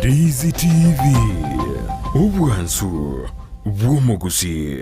Ndizi TV ubwansu bw'omugusi.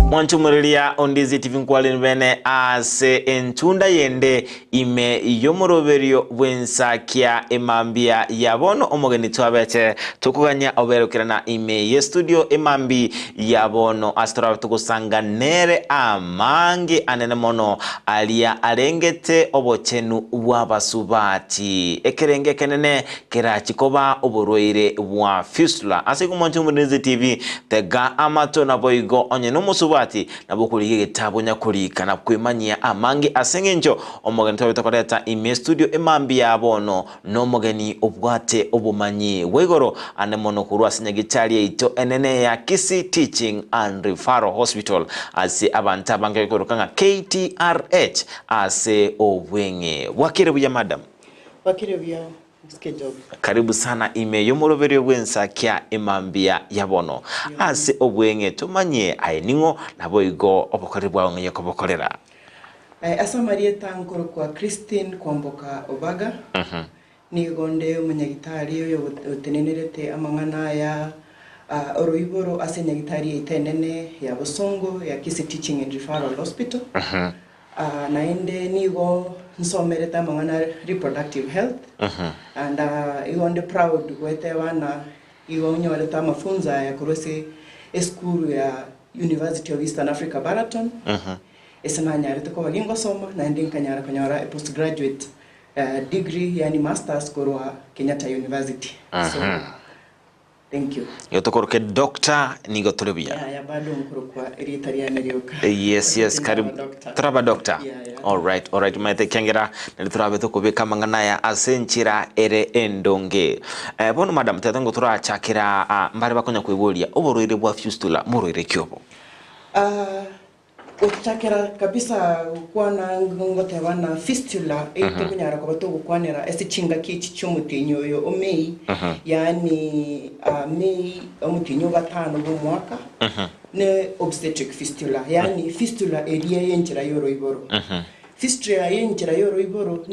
Mwanchumurilia Ndizi TV nkwalini bene ase entunda yende ime yomoroberio bwensakia emambia yabono omogeni twabete tukuganya oberukirana ime ye studio emambi yabono astora tukusanga nere amangi anene mono alia arengete obochenu bwabasubati ekerenge kenene kerachikoba oborwaire bwa fistula ase ku Mwanchumurilia TV tega amato na boigo onye nomusubati nabo kulige gitabo nyakurika na kwimanyia amangi asengenjo omogeni twabitakoreta ime studio emambi yabono no mogeni obwate obumanyi wegoro ane mono kurwa sinyagitali ito enene ya Kisii Teaching and Referral Hospital ase abanta bange korokanga KTRH ase obwenge wakire buya madam wakire buya schedule. Karibu sana ime yomoroberio bwensakia emambia yabono ase obwenge tumanye ayeningo naboigo obokore bwawe ngeye kobokorera Asamarieta nkoro kwa Christine Kwamboka Obaga nigonde umunyagitari yo utenenerete amangana ya oroiboro ase nyagitari itenene ya Bosongo ya Kisii Teaching and Referral Hospital naende nigo nsomereta amangana reproductive health and igonde proud kwete wana igonyoreta mafunza ya kurose school ya University of Eastern Africa Baraton esananyarete ko bagingo soma naende nkanyara kanyara postgraduate degree yani masters korwa Kenyatta University. So thank you. Yotokoroke doctor nigo torebia. Ya bado nkoro kwa eritariana ryoka. Yes karibu traba doctor. All right mate kengera nalitrabe to kubeka mangana ya asenchira ere endonge. Bono madam tatango tura chakira mbare bakonya kwigolia oborwire bwa fistula murwire kyobo. Uchakera kabisa kwana ngote wana fistula ito kunyara kwa bato kwanera ese chinga kichi cy'umutinyo yo omei yani mei umutinyo gatano mu mwaka ne obstetric fistula yani fistula area yenjira yoro iboro fistula yenjira yoro iboro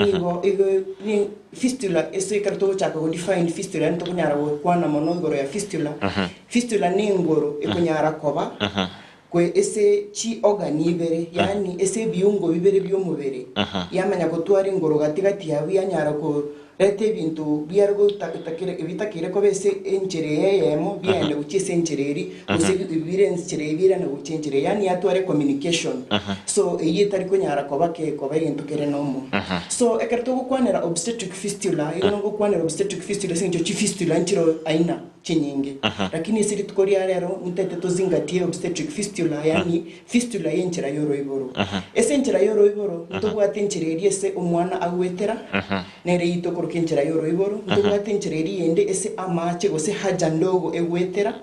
ni fistula ese karto chako define fistula nto kunyara kwana mono igoro ya fistula ni ngoro ikunyara koba kwe ese chi organibere yani ese biungo bibere by'umubere yamanya gutwara ingoro gatigati yawe yanyara ko rete bintu byargo takire bitakire ko bese enjere yemo byane ukise enjereri use birenjere birana ucenjere yani yatware communication so yitari ko nyara ko bake ko bayintu kere nomo so ekerto kwanera obstetric fistula yongo kwanera obstetric fistula sinjo chi fistula nchiro aina chinyingi lakini siri tukoria rero mutete tozingatie obstetric fistula yani fistula yenjira yoro iboro ese njira yoro iboro ntubwate njireri ese umwana agwetera nere yitokoro kenjira yoro iboro ntubwate njireri yende ese amache gose haja ndogo egwetera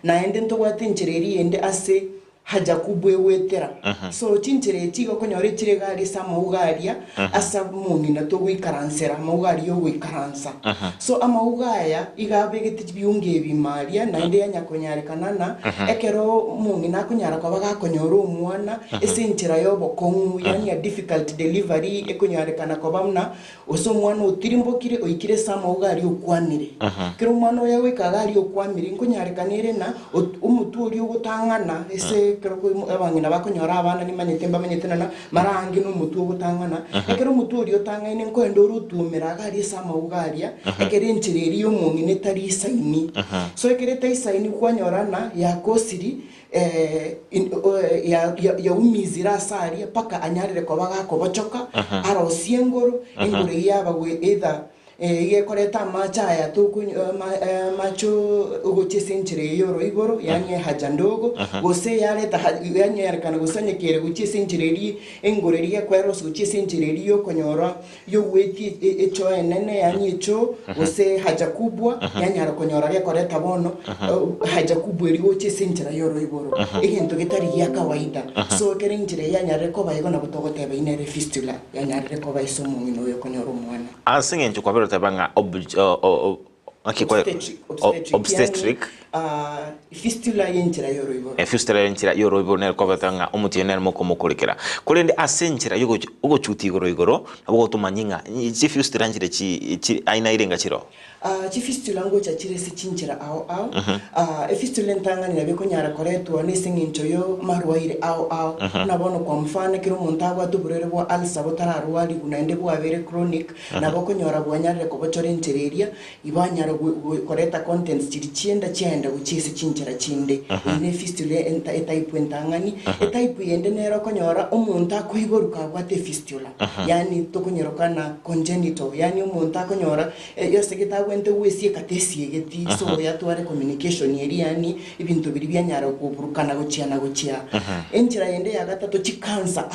na ende ntubwate njireri yende ase haja kubwe wetera so chinjire chigo konyore chiregari sama ugaria asa muni na to wikaransera mugari yo wikaransa so ama ugaya igabegete byunge bimaria na inde yanyakonyare kanana ekero muni na kunyara kwa baga konyoro umwana esenjira yo bokongu yani a difficult delivery ekonyare kana kwa bamna oso mwana utirimbokire oikire sama ugari okwanire kero mwana yawe kagari okwamire nkonyare kanire na umutu ori ogutangana ese kero ko abangina bakonyora abana ni manyetemba manyetena marangi no mutu gutangana ekero mutu uri otangane nko endo rutumira gari sama ugaria ekere nchireri yo mungine tari saini so ekere tai saini kwanyorana ya kosiri ya umizira sari paka anyarire ko bagako bochoka arosiengoro ingure yaba we either igekoreta machaya tuku macho ugochese nchire yoro igoro yani haja ndogo gose yareta yani yarekana gusanye kere guchese nchireri engoreri yakweros guchese nchireri yo konyora yo weti echo enene yani echo gose haja kubwa yani arakonyora yakoreta bono haja kubwa eri guchese nchira yoro igoro egento getari ya kawaida so kere nchire yanyare ko bayigo na butogoteba inere fistula yanyare ko bayisomo ngino yo konyora umwana asinge ncho kwa bero tabanga obstetric fistula yenchira yoro igoro fistula yenchira yoro igoro ne ko batanga omutiyene moko mukurikira kurende asenchira ugo chuti igoro abo tumanyinga chi fistula njire chi aina irenga chiro fistula ngo cha chire se chinchira ao fistula ntangani na biko nyara koretu ne singincho yo marwaire ao na bono kwa mfano kiro montawa tuburere bwa alsa botara rwali kunaende bwa very chronic na boko nyora bwanyare ko bochore ntereria ibanyara koreta contents chirichienda chienda uchise chinchira chinde ne fistula type ntangani type yende nero konyora omuntu akuigoruka gwate fistula yani tokunyorokana congenital yani omuntu akonyora yose gitawe wente wesi katesie geti so yatware communication yeri yani ibintu biri byanyara kuburukana gucia enchira yende ya gatatu chi cancer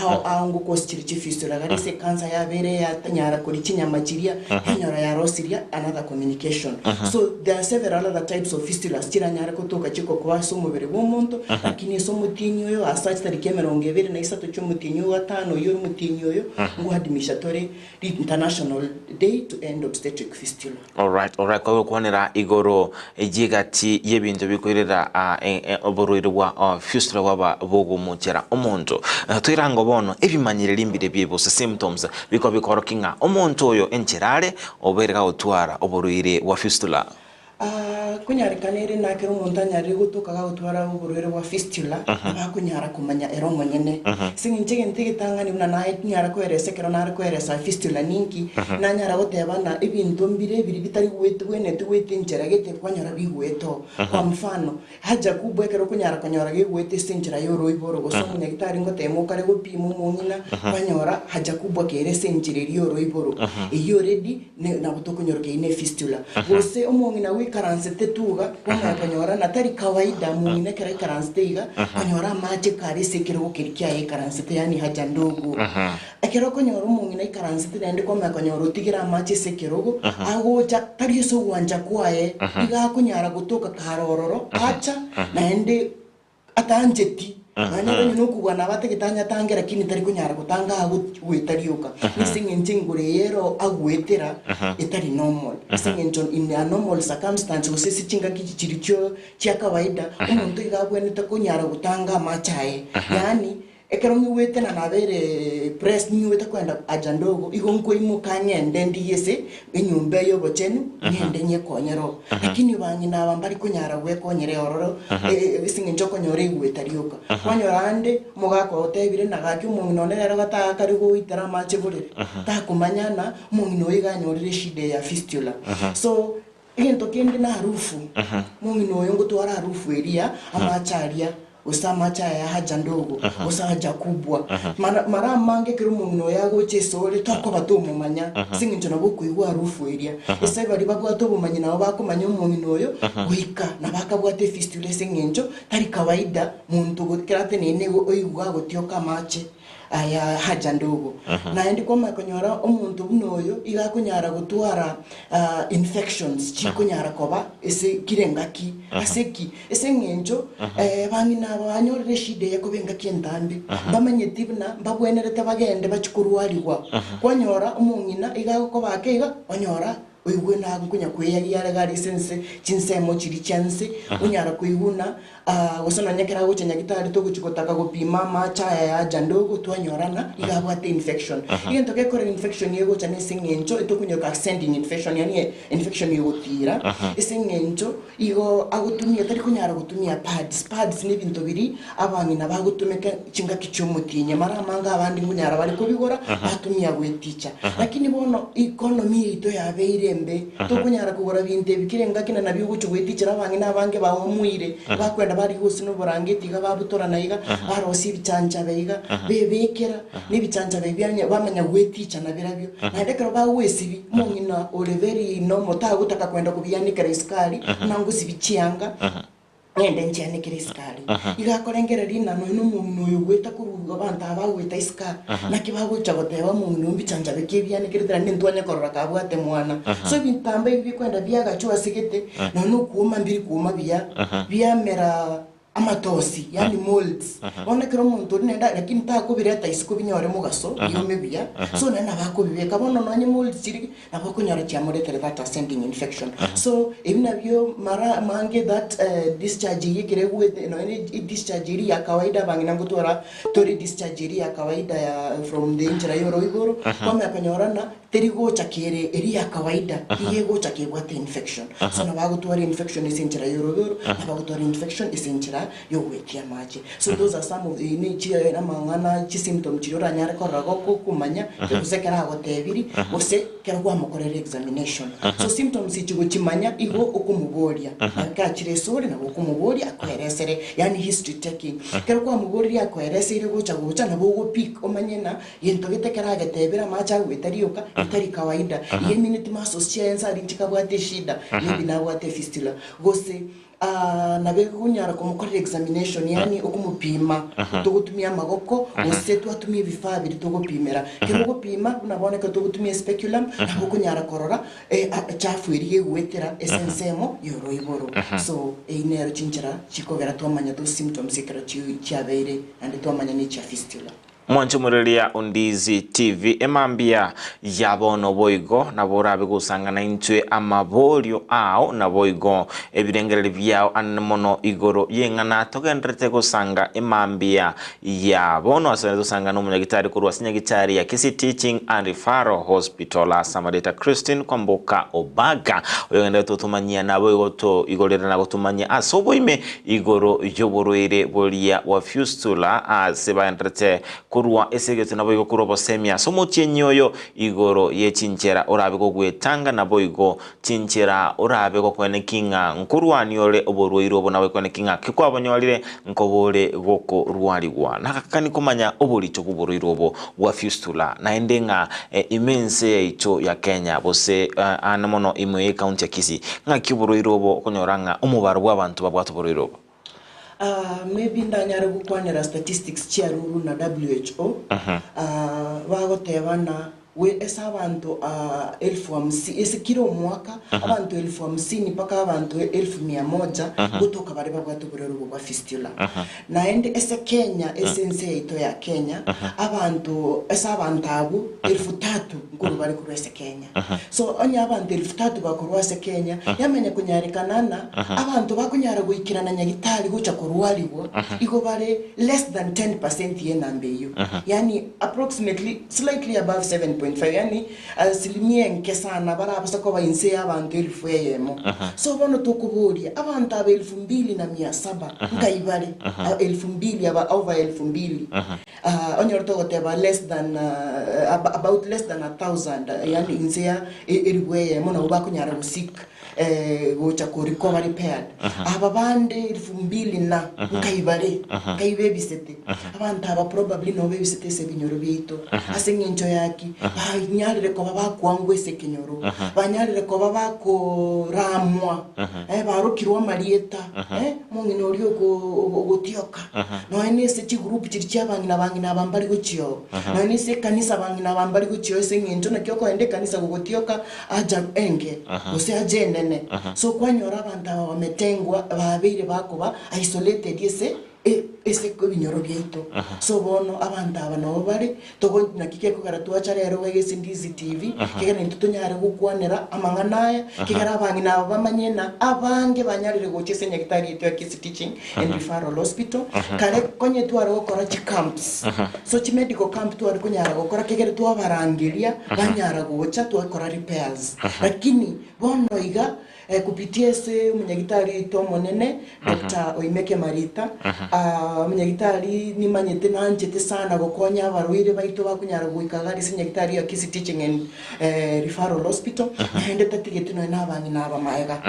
ngo kosiri chi fistula gari se cancer ya bere ya tanyara kuri chinyama chiria yanyara ya rosiria another communication so there are several other types of fistulas chiranyara kutoka chiko kwa somubere bw'omuntu lakini so mutinyo yo asach tariki 23 cy'umutinyo wa 5 yo mutinyo yo ngo administratory international day to end obstetric fistula. Alright kwa kwanira igoro ejigati yebintu bikorera oborwirwa fistula waba bogo muchera omuntu tuirango bono ebimanyirira imbire byebose symptoms biko bikorokinga omuntu oyo encherare oberega otwara oborwire wa fistula kunyarikanire nakero umuntu anyari gutukaga gutwara uburwere wa fistula bakunyara kumanya ero monyene singinjege ntigitangani una naye nyara kweresekero nari kweresa fistula ninki nanyara gutebana ibintu mbire biri bitari wene tuwete njera gete kwanyara bigweto kwa mfano haja kubwekero kunyara kanyara gegwete senjira yoro iboro gosomunya gitari ngotemo kare gupima umunyina kwanyara haja kubwa kere senjira yoro iboro iyo ready na butokunyoroke ine fistula gose umungina wikaranse tetuga kwa kanyora natari kawaida mungine kare karanse teiga kanyora mache kare sekero gukirikia ikaranse te yani haja ndogo akero kanyora mungine ikaranse te ndiko kanyora utigira mache sekerogo agocha tari so wanja kwae iga kunyara gutoka karororo acha naende atanjeti nanyara nyuko bana bategitanya tangera kini tari kunyara gutanga agwetariuka nisinge ngure yero agwetera itari normal singe in a normal circumstance usisi chinga kichiricho chia kawaida umuntu igabwene takunyara gutanga machae yani ekero ngiwete na nabere press ngiwete kwenda aja ndogo igonko imukanye ndendi yese enyumba yo bochenu ngende nyekonyero lakini banyina bambari kunyara gwe konyere ororo bisinge njoko nyore igwetariuka kwanyorande mugako otebire nagaki umuntu nonera gata kari guitara mache burire takumanyana umuntu yiganyorire shide ya fistula so igento kindi na harufu umuntu yo ngutwara harufu eria amacharia usama chaya haja ndogo usaja kubwa mara mange kiri umuntu yago chesore tako batumumanya singinjo nabo kuigwa harufu eria ese bari bagwa to bumanyi nabo bakumanya umuntu oyo wika nabakabwate fistula singinjo tari kawaida muntu gukirate nene oyigwa gutyoka mache aya haja ndogo na ndi kwa makonyora omuntu bunoyo igakunyara gutwara infections chikunyara koba ese kirengaki aseki ese ngenjo bangina banyorere shide yakubenga kientambi bamenye tibna babwenerete bagende bachikurwaliwa kwanyora umungina igakoba akega wanyora oigwe na kunya kweyagiyara gari sense chinsemo chiri chanse unyara kuiguna wasona nyakera go chenya gitari to guchikotaka gupima machaya ya jandogo twanyorana igabwate infection igento ke kore infection yego chane singencho itokunyoka sending infection yani infection yogutira isingencho igo agutumia tari kunyara gutumia pads ni bintu biri abangina bagutumeka chinga kichumutinye mara manga abandi kunyara bari kubigora batumia gweticha lakini bono economy ito yabeire embe tokunyara kugora binte bikirenga kina nabyo guchugwitichira bangi nabange bahomuire bakwenda bari hose no borangeti ga babutora naiga barosi bichanja beiga bebekera nibichanja bebyanya bamanya gweticha na birabyo na ndekero bawesibi mungina oleveri no mota gutaka kwenda kubiyanikira iskari nangu sibichianga ende nchane kiriskari igakorengera rina no n'umuntu yugweta kuruga abantu abagweta iska nakibaguca goteba umuntu mbichanja bekebya nikirira n'indwanya korora kabwate mwana so bintambe bikwenda byagacho asigete no kuma mbiri kuma bya mera amatosi yani molds ona kero umuntu nenda lakini tako bireta isiko binyore mugaso yome bya so nana bako bibeka bono nanye molds iri nabo kunyora cyamore that ascending infection so ibina byo mara mange that discharge yikire with no discharge iri ya kawaida bangina gutora tori discharge iri ya kawaida ya from the injira yoro igoro kama akanyorana terigo chakere iri ya kawaida yego chakebwa infection so nabago tori infection isinjira yoro nabago tori infection isinjira yo wetia maji so those are some of the nature na mangana chi symptom chirora nyara korago kumanya kusekera gotebiri ose kera kwa mukorera examination so symptoms ichigo chimanya igo okumuboria akachire sori na okumuboria akweresere yani history taking kera kwa muboria akweresere gocha na bogo pick omanyena yento getekera gatebira macha gwetarioka itari kawaida ye minute maso science ari chikabwate shida yebi na bwate fistula gose na bekunyara kumukorera examination yani okumupima tugutumia magoko ose twatumia vifaa biri tugupimira kero gupima unaboneka tugutumia speculum na kunyara korora chafu iri gwetera esensemo yoro iboro so inero chinchira chikogera twamanya those symptoms ikero chiabeire and twamanya ni cha fistula mwancho murelia Undizi TV emambia yabono boigo na borabe gusangana intwe amabolio ao na boigo ebirengereri byao anmono igoro yengana togendrete gusanga emambia yabono asane gusanga no munyagitari kurwa sinyagitari ya Kisi Teaching and Referral Hospital Asamadeta Christine Kwamboka Obaga oyenda totumanyia na boigo to igorera na gutumanyia asoboime igoro yoborwere bolia wa fistula asebandrete kurwa esegete na boigo kurobo semia somotie nyoyo igoro ye chinchera orabe go gwetanga na boigo chinchera orabe go kwene kinga nkurwani ole oborwiro obo nawe kwene kinga kikwabonyolire nkobore goko rwaligwa nakakani kumanya obolicho kuborwiro obo wa fistula na endenga imense icho ya Kenya bose anamono imwe county ya Kisii ngakiborwiro obo konyoranga umubaro w'abantu babwato borwiro obo maybe ndanyara gukwanira statistics chiaruru na WHO bagotebana we esa abantu 1050 ese kiro mwaka abantu 1050 paka abantu 1100 gutoka bari bagwato burero bwa fistula na ende ese Kenya esense ito ya Kenya abantu esa abantu abo 3000 nguru bari ku ese Kenya so onya abantu 3000 bakuru ese Kenya yamenya kunyarekanana abantu bakunyara guikirana nyagitari guca kurwaliwo iko bare less than 10% yenambeyo yani approximately slightly above 7.5 yani asilimia nke sana barabasa ko bayinse abantu 1000 so bono tukuburia abantu 2700 ngaibare 2000 aba over 2000 onyorto goteba less than about less than 1000 yani inzea eriwe mona ubakunyara musik gocha ko recovery pad ababande 2000 na ngaibare ngaibebisete abantu aba probably no bebisete se binyoro bito asengencho yaki banyarire ko babakwangwe se kinyoro banyarire ko babako ramwa barukirwa marieta mungino ryo gotioka no enese chi group chiri cyabangina bangina bambari gucyo no enese kanisa bangina bambari gucyo sengencho na kyoko ende kanisa gotioka aja enge ose ajene so kwanyora abantu bametengwa babire bakoba isolated ese ko binyoro byeto so bono abantu abano bari togo nakike ko garatuacha rero wegese Undizi TV kigana ntutonyare gukwanira amanganaya kigara abangina bamanyena abange banyarire gochese nyagitari ito ya Kisi Teaching and Referral Hospital kare konye tware gukora camps so medical camp tware kunyara gukora kigere twabarangiria banyara gocha twakora repairs lakini bono iga kupitia ese munyagitari to monene Dr. Oimeke Marita Munyagitari ni manyete nanjete sana gokonya abarwaire baitu bakunyara gwikagari senyagitari ya Kisi Teaching and Referral Hospital hende tatigete no nabangi naba maega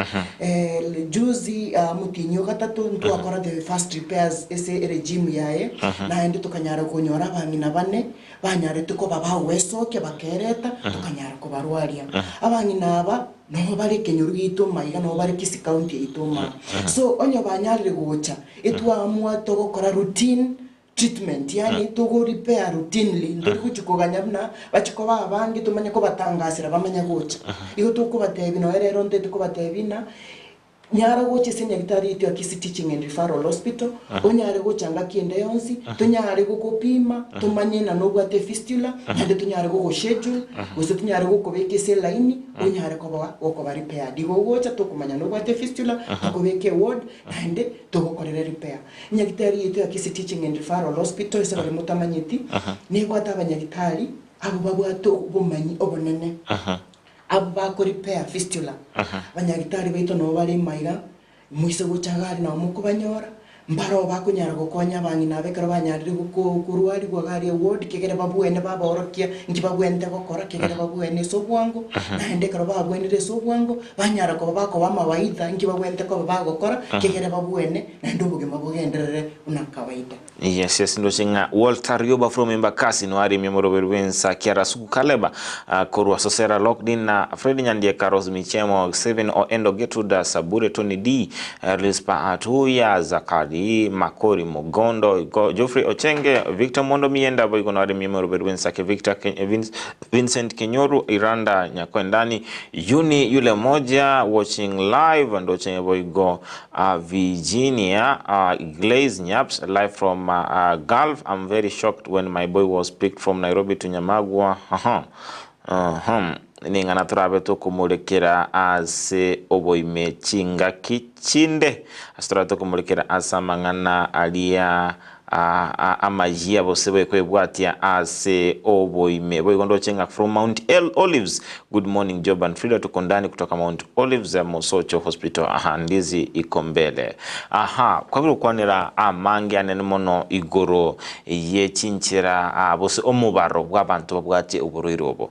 juzi mutinyo gatatu ntu akora the first repairs ese regime yae na hende tukanyara kunyora abangi nabane banyare tuko baba wesoke bakereta tukanyara kubarwaria abangi naba no bari Kenyuru gitu maiga no bari Kisi County itoma so onyo banyarire gocha etwa togokora routine treatment yani togo repair routinely ndori kuchukoganya bna bachikoba abangi tumanye ko batangasira bamanya gocha igo tukubatebi no rero ndete kubatebina nyara goche senyagitari itu ya Kisi Teaching and Referral Hospital onyare gochanga kiende yonsi tunyare gukopima tumanye na no bwate fistula hande tunyare go schedule gusa tunyare gukobeke se line onyare koba gokoba repair digo gocha tukumanya no bwate fistula tukobeke ward hande tugokorera repair nyagitari itu ya Kisi Teaching and Referral Hospital ese bari mutamanyiti ne gwata abanyagitari abo babwato bumanyi obonene abo bako repair fistula banyagitari baito no bari maiga muise guchagari na mukubanyora mbaro bakunyara gukonya abangi nabekero banyarire kurwari gwagari ward kegere babuene baborokia ngi babwente gokora kegere babuene so bwango na hendekero babwenire so bwango banyara ko bako bamawaida ngi babwente ko bagokora kegere babuene na ndubuge mabugenderere una kawaida. Yes, ndo chinga Walter Yoba from Embakasi no ari memoro berwensa kiara suku kaleba korwa sosera lockdown na Fred Nyandie Karos Michemo 7 o endo Getruda Sabure Tony D Lispa Atuya Zakari Makori Mogondo Geoffrey Ochenge Victor Mondo Mienda boy kono ari memoro berwensa ke Victor Vincent Kenyoru Iranda Nyakwendani Yuni yule moja watching live ndo chenye boy go Virginia Glaze Nyaps live from Gulf. I'm very shocked when my boy was picked from Nairobi to Nyamagwa. Ningana turabe to kumulekera ase oboime chinga kichinde astora to kumulekera asa mangana alia amajia bosebe kwebwatia ase oboime boygondo chenga from Mount Olives. Good morning Job and Frida tukondani kutoka Mount Olives Mosocho Hospital ndizi ikombele kwa biro kwanira amangi anenemono igoro ye chinchira bose omubaro bw'abantu babwate uburoirobo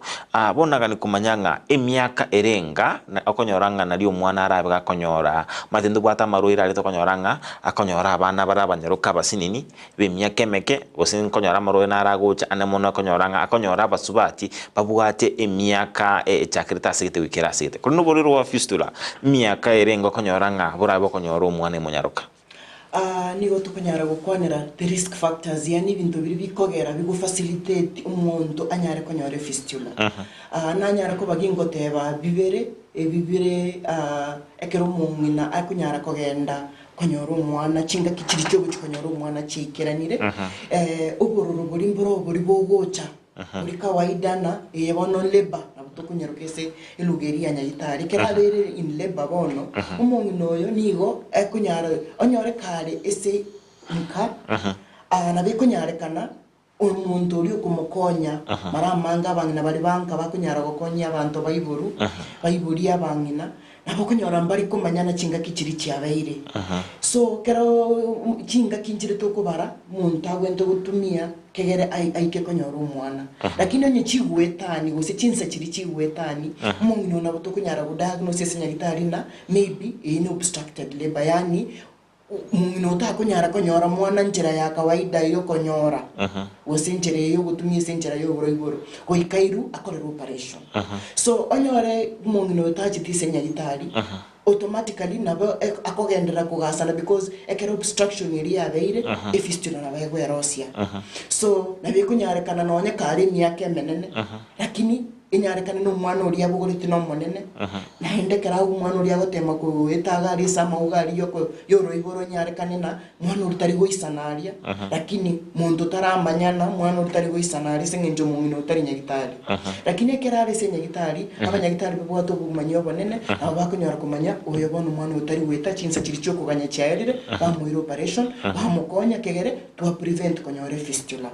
bonaga ni kumanyanga emyaka erenga akonyoranga nali omwana arabe gakonyora matendo bwata maroira ali tokonyoranga akonyora abana barabanyaruka basinini bemyaka emeke bose nkonyora maroira naragocha anemono akonyoranga akonyora basubati babwate emyaka echakirita sigite wikera sigite kuno boriro wa fistula myaka erenga konyoranga burabo konyora omwana munyaruka nigo tukanyara gukwanira the risk factors yani ibintu biri bikogera bigo facilitate umuntu anyare konyore fistula nanyara ko bagingoteba bibere ekero mungina akunyara kogenda konyora umwana chinga kikiri cyo konyora umwana chikeranire ubururu buri mboro buri bogocha buri kawaida na yebono leba tukunyarukese ilugeria nyagitari kerabere in leba bono umuntu noyo nigo ekunyara onyore kare ese nka na bikunyare kana umuntu uri kumukonya maramanga abangina bari banka bakunyara gokonya abantu bayiburi abangina nabo kunyora mbari kumanyana chinga kikiri cyabaire so kero chinga kinjire tokubara muntu agwento gutumia kegere aike konyora umwana lakini onye chigwetani gose chinsa kiri chigwetani umuntu nabo tokunyara diagnosis nyagitari na maybe in obstructed labor yani umuntu utakunyara konyora mwana njira ya kawaida yo konyora wosenjere yo gutumia senjera yo boroiboro ko ikairu akorera operation so onyore umuntu utachitise nyagitari automatically nabo akogendera kugasana because ekero obstruction iri yabeire fistula na bayego erosia so nabe kunyarekana nonye kare myake menene lakini inyarekana no mwana uri abugorite no monene na hendekera umwana uri agotema ko etagari sama ugari yoko yoro iboro nyarekane na mwana uri tari goisanaria lakini muntu taramanyana mwana uri tari goisanaria sengenjo mungino utari nyagitari lakini kerare se nyagitari abanyagitari bebwato bumanyo bonene abakunyara kumanya uyo bono mwana utari weta chinsa kiricho kuganya cyarire bamuiro operation bamukonya kegere to prevent konyore fistula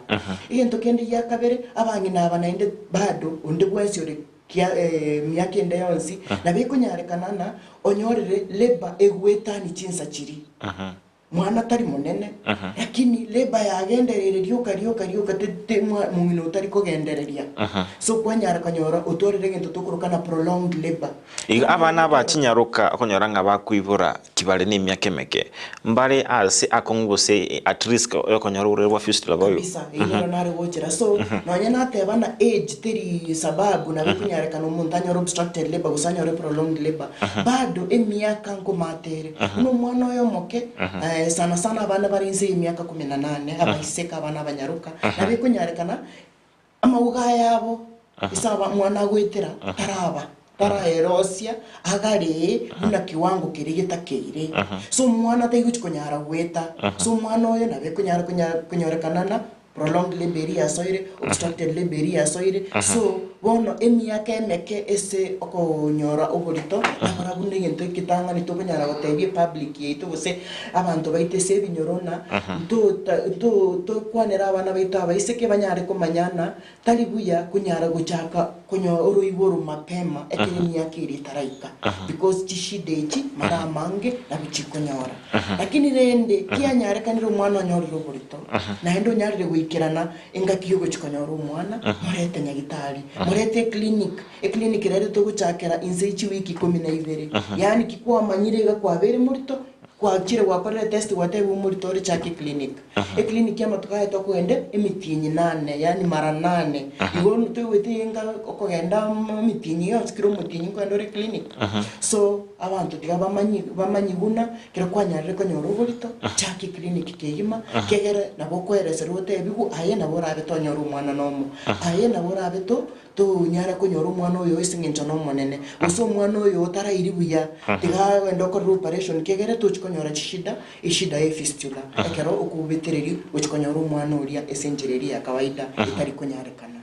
iyo kendi yakabere abangina abanainde bado onde bwensiyore kia myaka ende yonsi na bikunyarekana na onyorere leba egwetani chinsa kiri mwana tari munene lakini leba yagendereria rioka tete mumino utari kugendereria so kwanyara kanyora utorere gento tukurukana prolonged labor abana bakinyaruka akonyora nga bakwibura kibale ni myaka meke mbare ase akongose at risk yo konyora urerwa fistula bayo bisa ino nare wochera so nonya natebana age teri sababu na bikunyarekana umuntu anyora obstructed labor gusanyora prolonged labor bado emyaka nkomatere no mwana yo moke sana abana barinze imyaka 18 abaiseka abana abanyaruka na bikunyarekana amauga yabo isaba mwana gwetera tara erosia agare muna kiwango kirigita keire so mwana tayuchikonyara gweta so mwana oyo na bikunyara kunyorekana na prolonged labor ya soire obstructed labor ya soire so bono emyaka emeke ese okonyora oborito nakora bunde gento kitanga nitokonyara gotebie public yeito bose abantu baite se binyorona to kwanera abana baito abaiseke banyare komanyana tari buya kunyara guchaka kunyo uruiboru mapema ekemyaka iri taraika because chishidechi mara mange na bichikonyora lakini rende kianyare kaniro mwana onyoriro oborito na endo nyarire gwikirana engakiyo chikonyora umwana murete nyagitari murete clinic rero tuguchakera insechi wiki 12 yani kikuwa manyire gakwabere murito kwakire wakorera test whatever umurito ri chake clinic clinic ya matukaye to kwende emitinyi 8 yani mara 8 iwo tuwetinga okogenda mitinyi yo skiro mutinyi kwendo ri clinic so abantu tiga bamanyiguna kira kwanyarire konyoro burito chake clinic kegima kegere nabo kwerese rote bigu aye nabo rabe tonyoro umwana nomo aye nabo rabe to nyara konyoro umwana oyo isingincho no monene uso umwana oyo tarairi buya tiga wendo ko operation kegere to konyora ishida ya fistula ekero ukubitereri ukonyora umwana uria esenjereri ya kawaida itari kunyarekana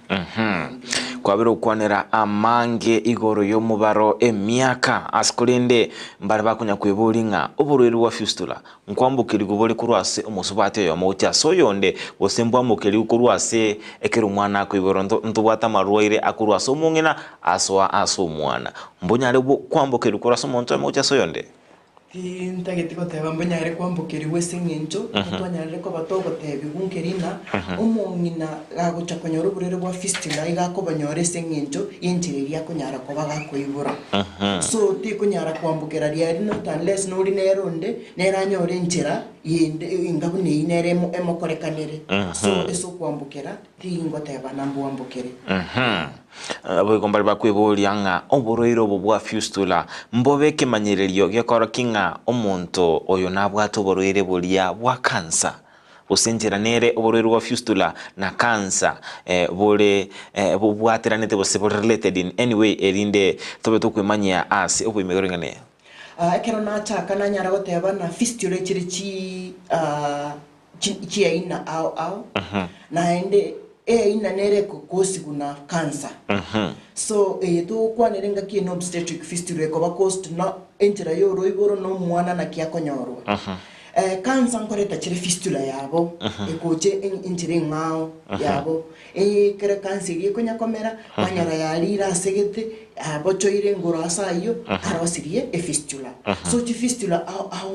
kwabiro kwanera amange igoro yo mubaro emyaka askolende mbare bakunya kweburinga oburweri wa fistula nkwambukiri gubori kurwase umusubate yo mauti asoyonde osembwa mukeri kurwase ekero umwana kwiboro ntubata marwaire akurwase umungina aso umwana mbonyare kwambukiri kurwase umuntu mauti asoyonde Ntagitiko teba mbanyare kwambukiri wesengencho atwanyare ko batogo tebi bunkerina umungina gagucha konyora burere bwa fistula igako banyore sengencho yenjireria kunyara ko bagakoibura so ti kunyara kwambukira riari no unless no ri neronde neranyore njira yende ingabune ineremo emokorekanere so eso kwambukira ti ngoteba nambu ambukire abo kombari bakwebolianga oburoiro bwa fistula mbobe kemanyererio gekora kinga omuntu oyo nabwato oburoire bulia bwa cancer usenjeranere oburoire bwa fistula na cancer bole bubwateranete bose related in any way erinde tobe tukwemanya ase obwimegorengane ekero nachaka nanyara goteba na fistula kiri chi aina au na ende ina nere kokosi kuna cancer so to kwanerenga ki no obstetric fistula ko bakost na entera yo roiboro no mwana na kia konyorwa cancer nkoreta chire fistula yabo ekoche entire ngao yabo kere cancer ye konya komera manyara yarira segete abochoire ngoro asayo arosirie fistula so chi fistula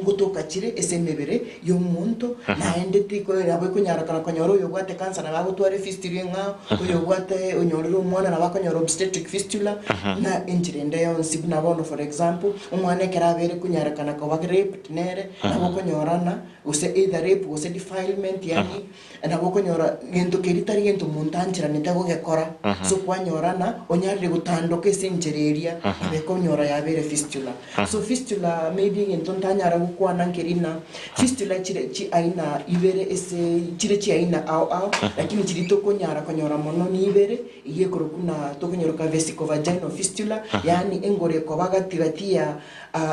ngotoka chire esemebere yo muntu na ende tiko yabo kunyara kana konyoro yo gwate cancer na babo tware fistula ngao yo gwate onyorero mwana na bakonyoro obstetric fistula na entire yo sibna bono for example umwana kerabere kunyara kana ko bagrepe nere na bakonyorana use either rape use defilement yani na bakonyora gento keritari gento muntanchira nitago gekora so kwanyorana onyarire gutandoka senjereria abekonyora yabere fistula so fistula maybe gento ntanyara gukwana nkerina fistula chire chi aina ibere ese chire chi aina au lakini chirito konyara konyora mono ni ibere yekoro kuna tokonyoroka vesicovaginal fistula yani engore ko bagatigatia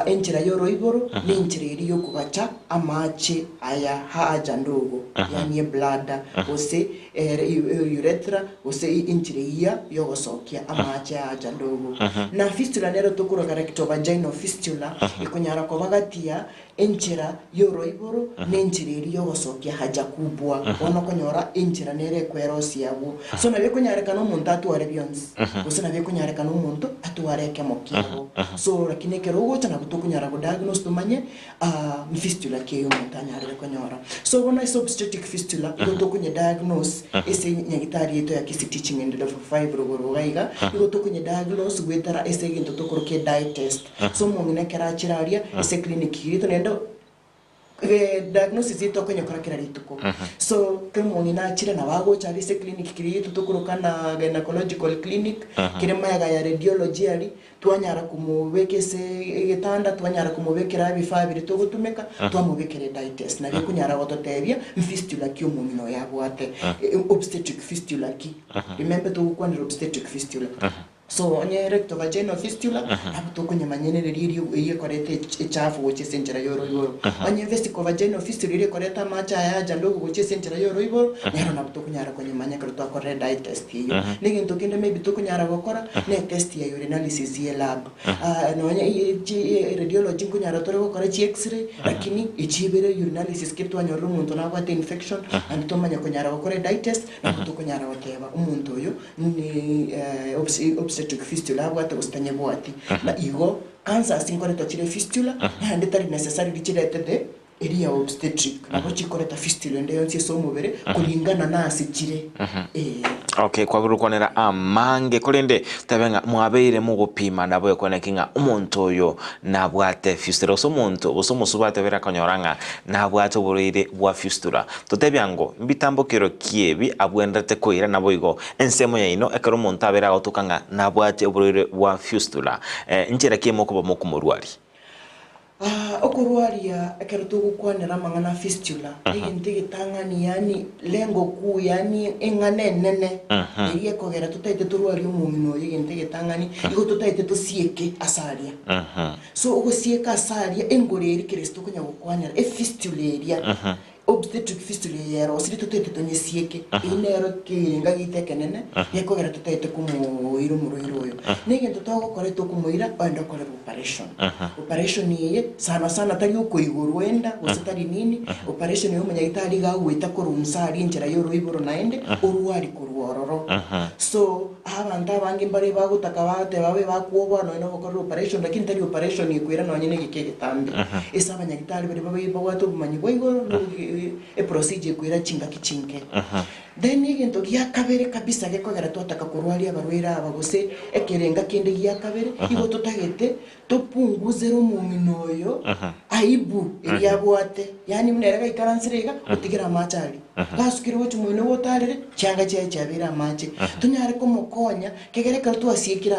enchira yoro iboro ni enchira iriyo kubacha amache aya haja ndogo yani bladder ose urethra ose enchira iya yogosokia amache haja ndogo na fistula nero tokuro rectovaginal fistula ikonyara ko bagatia enchira yoro iboro ni enchira iriyo gosokia haja kubwa ono konyora enchira nere kwerosia yabo so na beko nyareka no muntu atuare bionzi ose na beko nyareka no muntu atuare tware kemo kiago so lakini kero gocha na kutukunyara go diagnose tumanye fistula ke yo mutanyara konyora so bona is obstetric fistula go tukunye diagnose ese nyagitari yeto ya kisi teaching and level 5 rogoro gaiga go tukunye diagnose gwetara ese ginto tokoroke diet test so mumine kera chiraria ese clinic yito nendo diagnosis ito kwenye kora rituko so kemo ngina chira na wago cha ise clinic kiri tutukuruka na gynecological clinic kire mayaga ya radiology ali twanyara kumubekese gitanda twanyara kumubekera bifaa biri tugutumeka twamubekere diet test na bikunyara gototebia fistula kyo mumino yabwate obstetric fistula ki remember tugukwanira obstetric fistula so onye rectovaginal fistula abutukunye manyene riri iye korete chafu goche senjera yoro yoro onye vesicovaginal fistula iri koreta macha yaja ndogo goche senjera yoro yoro nero nabutukunyara kwenye manya karuto akore diet test hiyo ninginto kinde maybe tukunyara gokora ne test ya urinalysis ye lab no onye radiology kunyara tore gokora chi x-ray lakini ichibere urinalysis kitu anyoro umuntu nabate infection and tomanya kunyara gokora diet test nabutukunyara goteba umuntu uyo ni obstetric fistula abwate gustanye bwati na igo cancer sinkoreta chire fistula and it is necessary dichirete area obstetric nabo chikoreta fistula nde yonse so mubere kulingana na asikire okay kwa birukonera amange kulinde tabenga mwabeire mu gupima nabo yokonekinga umuntu oyo nabwate fistula so muntu musubate bera konyoranga nabwate burire bwa fistula totebyango mbitambokero kiebi abwendete koira nabo igo ensemo yaino ekero muntu abera gotukanga nabwate burire bwa fistula njera kiemo kuba mukumurwari okurwaria ekero tugukwanira mangana fistula iginte gitangani yani lengo kuu yani engane nene iriye kogera tutaite turwari umumino iginte gitangani igo tutaite tusieke asaria so ugusieka asaria engoreri kristo kunya gukwanira fistula area obstetric fistula yero siri tutete tonyesieke inero kinga gitekenene yakogera tutete kumuiro muroiro oyo nigento twagokoretwo kumuira enda kore operation ye sana tari ukoiguru wenda usitari nini operation yo munyagitari gagwita kurumsari njera yoro iboro naende uruari kuruororo so abantu abange mbare bagutaka bate babe bakuoba no gukora operation lakini tari operation ikwira no nyine gitambi esa abanyagitari bari babe bagwato bumanyi bwigoro procedure kwira chinga kichinge then igento gya kabere kabisa gekogera twataka kurwaria abarwira abagose ekerenga kende gya kabere igo tutagete topunguze rumumino yo aibu iryabwate yani muneraga ikaransirega utigira machari gasukire wotu mwino wotarere cyanga cyaye cyabira amache tunyare ko mukonya kegereka twasiekira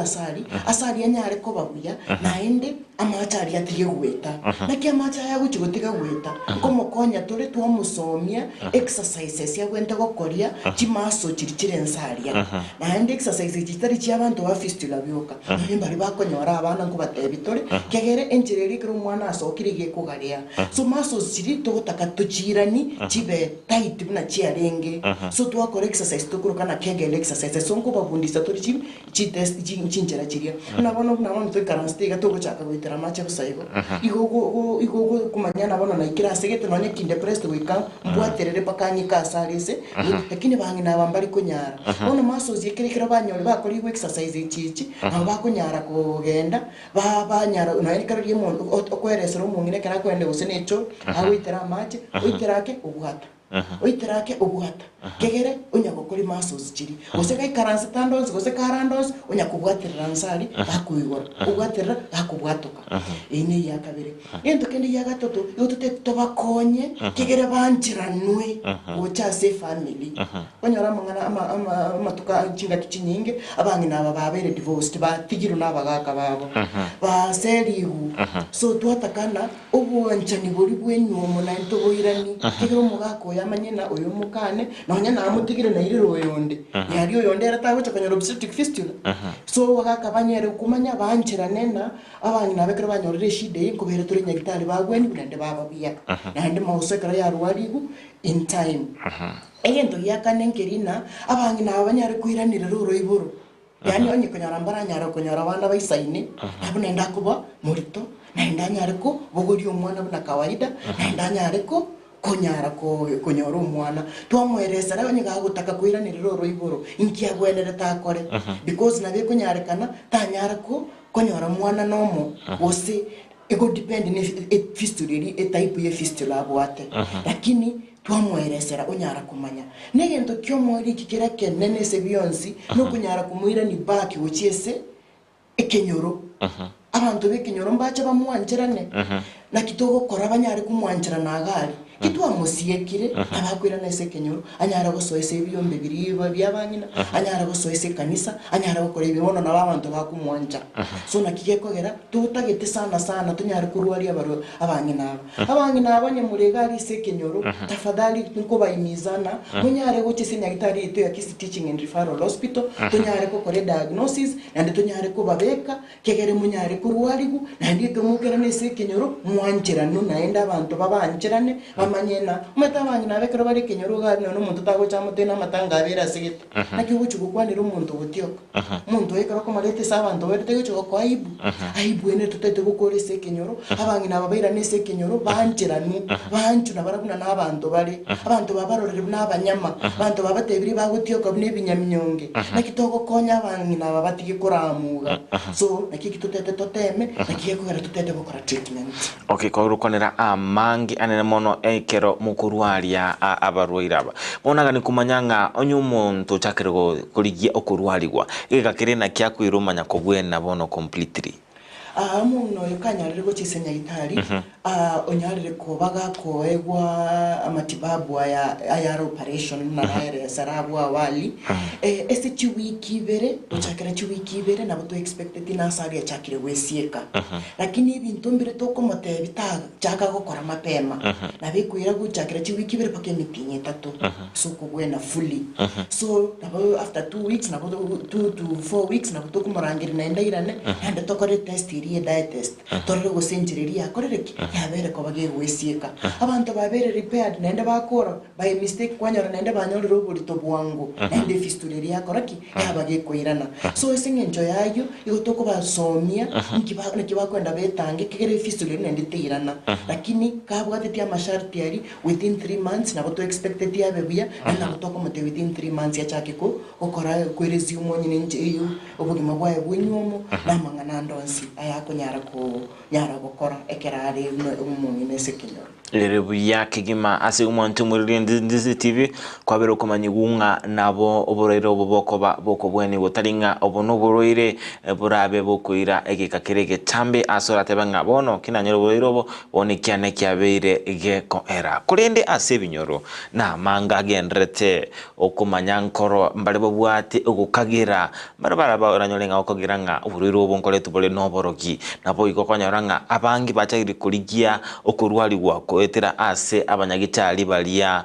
asari yanyare ko babuya naende amachari yatige gweta naki amachari yaguchigotega gweta ko mukonya tore twamusomia exercises yagwenta gokoria chimaso chirikire nsaria naende exercises chitari cy'abantu ba fistula byoka bari bakonyora abana ngo batebitore kegere enjereri kro mwana asokire gekugaria so maso chiri togotaka tuchirani chibe tight buna chiarenge so twakora exercise tukurukana kegele exercise so ngo babundisa tori chi test chinjera chiria nabona twikaranstiga togochaka gwitera mache busaigo igogo kumanyana bona na ikira segete nonye kinde press wika mbwaterere pakanyi kasarese lakini bangina bambari kunyara bona maso zikirikira banyore bakora exercise chichi abo bakunyara kugenda banyara nayikaririye mu okweresera umungine kana kwende gusenecho awitera mache witerake ubuhata oiterake obuhata kegere unyagokora maso zikiri oseka ikaransa tandos oseka randos unyakubwatirira nsari bakuigora ubwatirira bakubwatoka ine ya kabiri ento kendi ya gatoto yotote tobakonye kegere banjiranwe ocha se family banyora mangana amatuka chinga kichinyinge abangi naba babere divorced batigiro nabagaka babo baserihu so twatakana obuanchani buri bwenyomo na ntoboirani kegero mugako yamanyena uyu mukane nonya namutigire na iriro yonde yari yonde yaratawe chakanyoro obstetric fistula so wakakabanyere kumanya banjira nena abangi nabekera banyorere shide yinkobere turi nyagitari bagweni bulende baba biya nande mausekera yarwarigu in time egento yakanenkerina abangi nabanyare kuiranira ruro iburu yani onye konyara mbaranyara konyara bana baisaine abunenda kuba murito naenda nyare ko bogori omwana buna kawaida naenda nyare ko konyara konyora omwana twamweresa nawe nyiga gutaka kwiranirira oroiboro inkia gwenere takore because nabe konyarekana tanyara konyora mwana nomo ose ego depend ni fistula type ye fistula abwate lakini twamweresera onyara kumanya negento kyomweri kikira kenene se byonsi no kunyara kumwira ni back uchiese ekenyoro abantu bekenyoro mbacha bamwanjirane na kitogo kora banyari kumwanjira na gari kitwa musiekire abakwira na ese kenyoro anyara gosoese byombe biriba byabanyina anyara gosoese kanisa anyara gukora ibibono na babantu bakumwanja so nakiye kogera tutagete sana tunyari kurwari abanyina abanye muri gari ese kenyoro tafadhali nko bayimizana munyare gochise nyagitari ito ya Kisi Teaching and Referral Hospital tunyare gukora diagnosis nande tunyare kubabeka kegere munyare kurwarigu nande tumukera nese kenyoro mwanjira no naenda abantu babanjirane amanyena matabanyi nabekero bari kenyoro gari no muntu tago chamutena matanga abera sigite nakibuchu gukwanira umuntu butyoka muntu ekero ko marete sabantu berete gucho ko aibu ene tutete gukora ese kenyoro abangi nababaira nese kenyoro banjiranu banju nabarakuna nabantu bari abantu babarorere n'abanyama abantu babatebiri bagutyoka n'ebinyamyonge nakitogo konya abangi nababatike koramuga so nakiki tutete toteme nakiye ko tutete gukora treatment. Okay, kwa rukonera amangi anene mono ekero mukurwaria abarwaire aba bonaga ni kumanyanga onyu muntu chakirego kurigia okurwarigwa igakire na kya kwirumanya kobwena bono completely muno yokanyarire gocisenya itari onyarire kobaga koegwa amatibabu aya operation na aire sarabu awali ese chiwiki bere ochakira chiwiki bere na buto expected na sari achakire wesieka lakini ibintu mbere toko mote bitaga chaka gukora mapema na bikwira guchakira chiwiki bere pake mitinye tatu so kugwena fully so after 2 weeks na 2 to 4 weeks na buto kumurangiri na ndairane and tokore test diet test torero gosenjiriri akorereki yabere ko bage wesieka abantu babere repaired nende bakora by mistake kwanyora nende banyorero burito bwangu nende fistuliri akoraki yabage koirana so esengenjo yayo igotoko basomia nkiba kwenda betange kigere fistuliri nende teirana lakini kabwateti amasharti yari within 3 months na boto expected yabebuya na botoko mote within 3 months ya chakiko okora kwerezi umonyine nje obugima bwaye bwinyomo na mangana ndonsi ayako nyara gukora ekerare umuntu nese kinyoro lerebu ya kigima ase umuntu muri ndizi TV kwabero kumanyigunga nabo oborero oboboko boko bweni botaringa obono boroire burabe bokuira egikakirege tambe asora tebanga bono kinanyoro borero bone kyane kyabeire geko era kurinde ase binyoro na manga gendrete okumanya nkoro mbale bobwate ogukagira barabara baranyolenga okogira nga uburiro bonkole tubole noborogi nabo ikokonyaranga abangi bachagiri kurigia okurwali gwako etera ase abanyagitali balia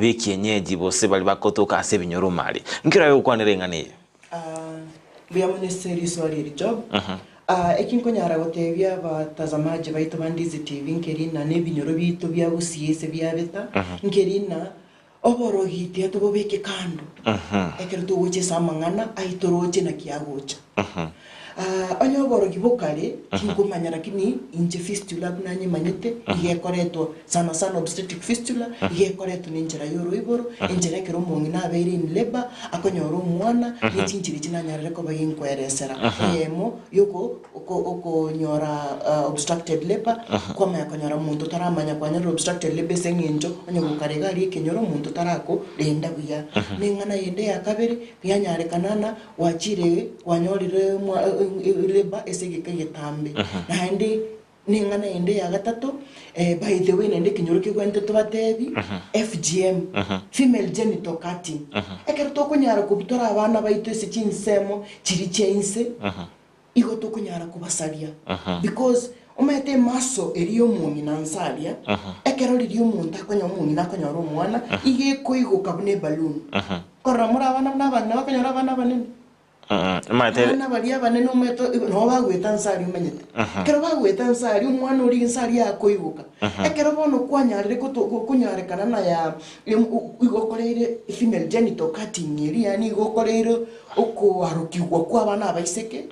bekienyeji bose bali bakotoka ase binyoro mali nkira yo kwanire ngane bya ministeri swali job ekinko nyara gotebya batazamaji baito bandizi TV nkerina ne binyoro bito bya busiese bya beta nkerina oborogi teto bobeke kando ekero tugoche samangana aitoroche na kiagocha onyo borogi bokare kingumanya lakini inje fistula kunanye manyete yekoreto sana obstetric fistula yekoreto ninjira yoro iboro injira kero mungi na abere in labor akonyoro umwana n'ichinjiri kinanyarere ko bayinkweresera yemo yoko nyora obstructed labor kwama yakonyora muntu taramanya kwanyora obstructed labor senginjo onyo bokare gari kenyoro muntu tarako lenda buya ningana yende yakabere byanyare kanana wachire wanyorire leba esege kayetambe nandi ningana ende ya gatatu by the way nende kinyoro kigwente tubatebi FGM female genital cutting ekerto kunyara kubitora abana baitese chinsemo chiri chense igo to kunyara kubasalia because umete maso eriyo munyi nansalia ekero ririyo muntu akonya munyi nakonyora umwana ige koigo kabune balloon korra muri abana bakonyora abana banene na balia banene umeto no bagweta nsari umenyete kero bagweta nsari umwana uri nsari yakoibuka ekero bono kwanyarire kunyare kana ya igokoreire female genital cutting iri yani igokoreire uko harukigwa kwa bana abaiseke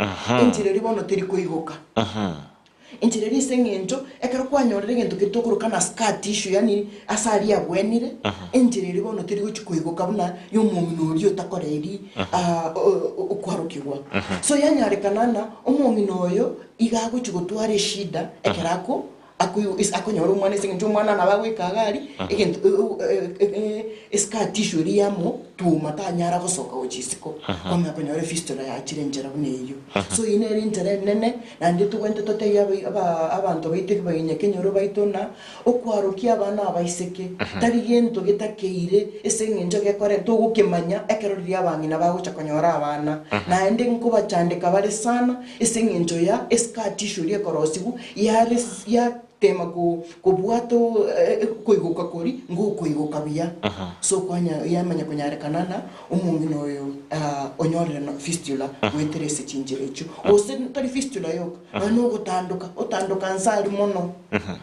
injire ribono teri koibuka enjireri sengento ekero kwanyorere gento kitokuru kana scar tissue yani asali agwenire enjireri bono tiri guchikoigo kabuna yo mumino uri otakoreri ukwarukirwa so yanyare kanana omumino oyo igago chigotware shida ekerako akonyora umwana sengento umwana nabagwika gari egento scar tissue iri yamo tuma tanyara gosoka ochisiko kwama konyora fistula ya chirenjera buneyo so ineri njere nene nandi tugwente toteya abantu baiteke bayinya kenyoro baitona okwarukia abana abaiseke tari gento gitakeire esengenjo gekore tugukimanya ekerori abangina bagucha konyora abana na ende nkuba chandika bare sana esengenjo ya scar tissue iri korosigu ya tema kubwato kuiguka kuri ngo kuiguka bia so kwanya yamanya kunyare kanana umumino yo onyorere na fistula weterese chinjirecho ose tari fistula yoka ano otanduka nsari mono